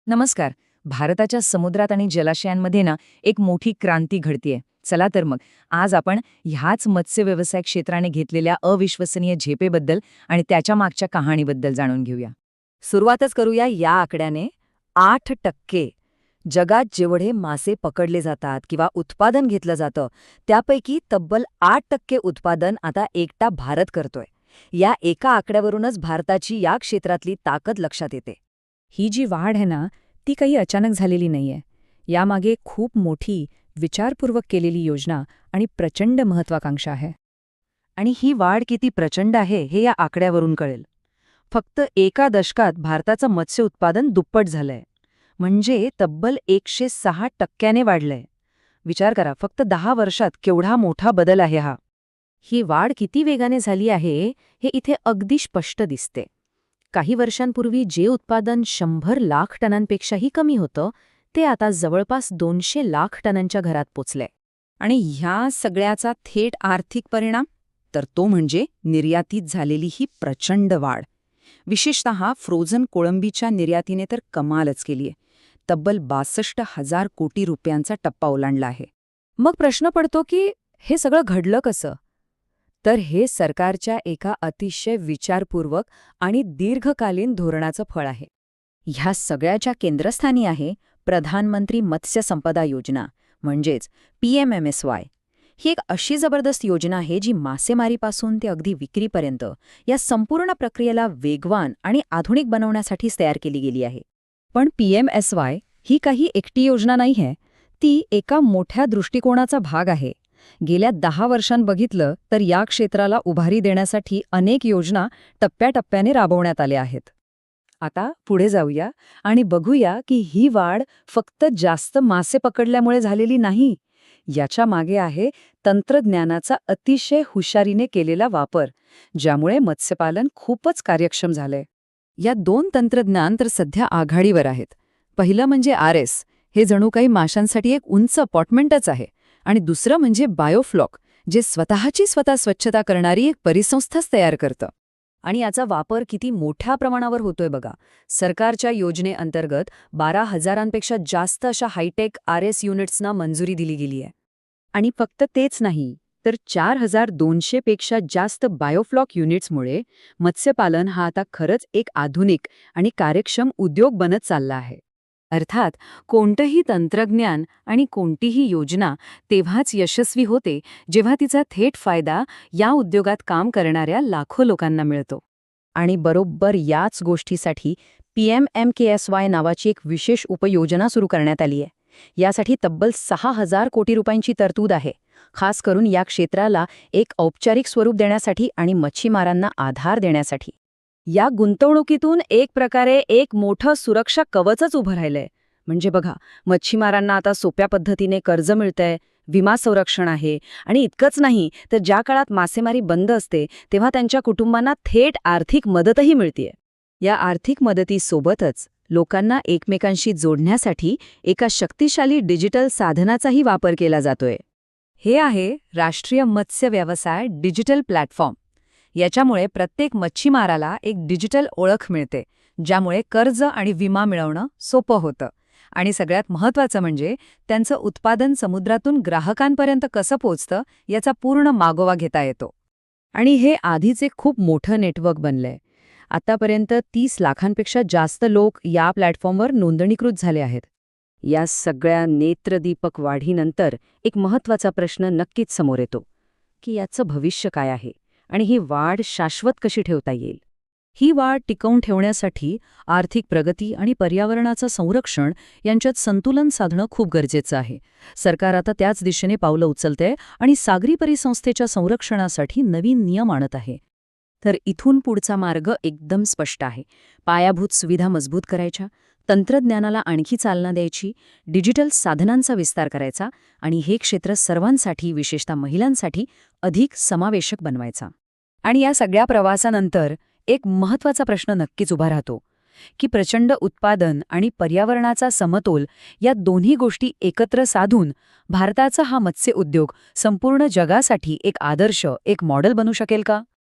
नमस्कार. भारताच्या समुद्रात आणि जलाशयांमध्ये एक मोठी क्रांती घडतीये. चला तर मग आज आपण ह्याच मत्स्य व्यवसाय क्षेत्राने घेतलेल्या अविश्वसनीय झेपेबद्दल आणि त्याच्या मागच्या कहाणीबद्दल जाणून घेऊया. सुरुवातच करूया या आकड्याने. 8% जगात जेवढे मासे पकडले जातात किंवा उत्पादन घेतलं जातं त्यापैकी तब्बल 8% उत्पादन आता एकटा भारत करतोय. या एका आकड्यावरूनच भारताची या क्षेत्रातली ताकद लक्षात येते. ही जी वाढ आहे ना, ती काही अचानक झालेली नाहीये. यामागे खूप मोठी, विचारपूर्वक केलेली योजना आणि प्रचंड महत्वाकांक्षा आहे. आणि ही वाढ किती प्रचंड आहे हे या आकड्यावरून कळेल. फक्त एका दशकात भारताचं मत्स्य उत्पादन दुप्पट झालंय. म्हणजे तब्बल 106% वाढलंय. विचार करा, फक्त 10 वर्षात केवढा मोठा बदल आहे हा. ही वाढ किती वेगाने झाली आहे हे इथे अगदी स्पष्ट दिसते. काही वर्षांपूर्वी जे उत्पादन 100 लाख टनांपेक्षाही कमी होतं, ते आता जवळपास 200 लाख टनांच्या घरात पोचलंय. आणि ह्या सगळ्याचा थेट आर्थिक परिणाम तर तो म्हणजे निर्यातीत झालेली ही प्रचंड वाढ. विशेषतः फ्रोझन कोळंबीच्या निर्यातीने तर कमालच केलीये. तब्बल 62,000 कोटी रुपयांचा टप्पा ओलांडला आहे. मग प्रश्न पडतो की हे सगळं घडलं कसं? तर हे सरकारच्या एका अतिशय विचारपूर्वक आणि दीर्घकालीन धोरणाचं फळ आहे. ह्या सगळ्याच्या केंद्रस्थानी आहे प्रधानमंत्री मत्स्य संपदा योजना, म्हणजेच PMMSY. ही एक अशी जबरदस्त योजना आहे जी मासेमारीपासून ते अगदी विक्रीपर्यंत या संपूर्ण प्रक्रियेला वेगवान आणि आधुनिक बनवण्यासाठीच तयार केली गेली आहे. पण PMSY ही काही एकटी योजना नाहीये, ती एका मोठ्या दृष्टिकोनाचा भाग आहे. गेल्या 10 वर्षांत बघितलं तर या क्षेत्राला उभारी देण्यासाठी अनेक योजना टप्प्याटप्प्याने राबवण्यात आल्या आहेत. आता पुढे जाऊया आणि बघूया की ही वाढ फक्त जास्त मासे पकडल्यामुळे झालेली नाही. याच्या मागे आहे तंत्रज्ञानाचा अतिशय हुशारीने केलेला वापर, ज्यामुळे मत्स्यपालन खूपच कार्यक्षम झालंय. या 2 तंत्रज्ञान तर सध्या आघाडीवर आहेत. पहिलं म्हणजे RS, हे जणू काही माशांसाठी एक उंच अपॉर्टमेंटच आहे. आणि दुसरं म्हणजे बायोफ्लॉक, जे स्वतःची स्वच्छता करणारी एक परिसंस्थाच तयार करतं. आणि याचा वापर किती मोठ्या प्रमाणावर होतोय बघा. सरकारच्या योजनेअंतर्गत 12,000पेक्षा जास्त अशा हायटेक RS युनिट्सना मंजुरी दिली गेली आहे. आणि फक्त तेच नाही, तर 4,200पेक्षा जास्त बायोफ्लॉक युनिट्समुळे मत्स्यपालन हा आता खरंच एक आधुनिक आणि कार्यक्षम उद्योग बनत चालला आहे. अर्थात कोणतंही तंत्रज्ञान आणि कोणतीही योजना तेव्हाच यशस्वी होते जेव्हा तिचा थेट फायदा या उद्योगात काम करणाऱ्या लाखो लोकांना मिळतो. आणि बरोबर याच गोष्टीसाठी PMMKSY नावाची एक विशेष उपयोजना सुरू करण्यात आली आहे. यासाठी तब्बल 6,000 कोटी रुपयांची तरतूद आहे, खास करून या क्षेत्राला एक औपचारिक स्वरूप देण्यासाठी आणि मच्छीमारांना आधार देण्यासाठी. या गुंतवणुकीतून एक प्रकारे एक मोठं सुरक्षा कवचच उभं राहिलंय. म्हणजे बघा, मच्छीमारांना आता सोप्या पद्धतीने कर्ज मिळतंय, विमा संरक्षण आहे आणि इतकंच नाही तर ज्या काळात मासेमारी बंद असते तेव्हा त्यांच्या कुटुंबांना थेट आर्थिक मदतही मिळतेय. या आर्थिक मदतीसोबतच लोकांना एकमेकांशी जोडण्यासाठी एका शक्तिशाली डिजिटल साधनाचाही वापर केला जातोय. हे आहे राष्ट्रीय मत्स्य व्यवसाय डिजिटल प्लॅटफॉर्म. याच्यामुळे प्रत्येक मच्छीमाराला एक डिजिटल ओळख मिळते, ज्यामुळे कर्ज आणि विमा मिळवणं सोपं होतं. आणि सगळ्यात महत्त्वाचं म्हणजे त्यांचं उत्पादन समुद्रातून ग्राहकांपर्यंत कसं पोचतं याचा पूर्ण मागोवा घेता येतो. आणि हे आधीच एक खूप मोठं नेटवर्क बनलंय. आतापर्यंत 30 लाखांपेक्षा जास्त लोक या प्लॅटफॉर्मवर नोंदणीकृत झाले आहेत. या सगळ्या नेत्रदीपक वाढीनंतर एक महत्त्वाचा प्रश्न नक्कीच समोर येतो की याचं भविष्य काय आहे आणि ही वाढ शाश्वत कशी ठेवता येईल. ही वाढ टिकवून ठेवण्यासाठी आर्थिक प्रगती आणि पर्यावरणाचं संरक्षण यांच्यात संतुलन साधणं खूप गरजेचं आहे. सरकार आता त्याच दिशेने पावलं उचलतंय आणि सागरी परिसंस्थेच्या संरक्षणासाठी नवीन नियम आणत आहे. तर इथून पुढचा मार्ग एकदम स्पष्ट आहे. पायाभूत सुविधा मजबूत करायच्या, तंत्रज्ञानाला आणखी चालना द्यायची, डिजिटल साधनांचा विस्तार करायचा आणि हे क्षेत्र सर्वांसाठी, विशेषतः महिलांसाठी अधिक समावेशक बनवायचा. आणि या सगळ्या प्रवासानंतर एक महत्त्वाचा प्रश्न नक्कीच उभा राहतो की प्रचंड उत्पादन आणि पर्यावरणाचा समतोल या दोन्ही गोष्टी एकत्र साधून भारताचा हा मत्स्य उद्योग संपूर्ण जगासाठी एक आदर्श, एक मॉडेल बनू शकेल का?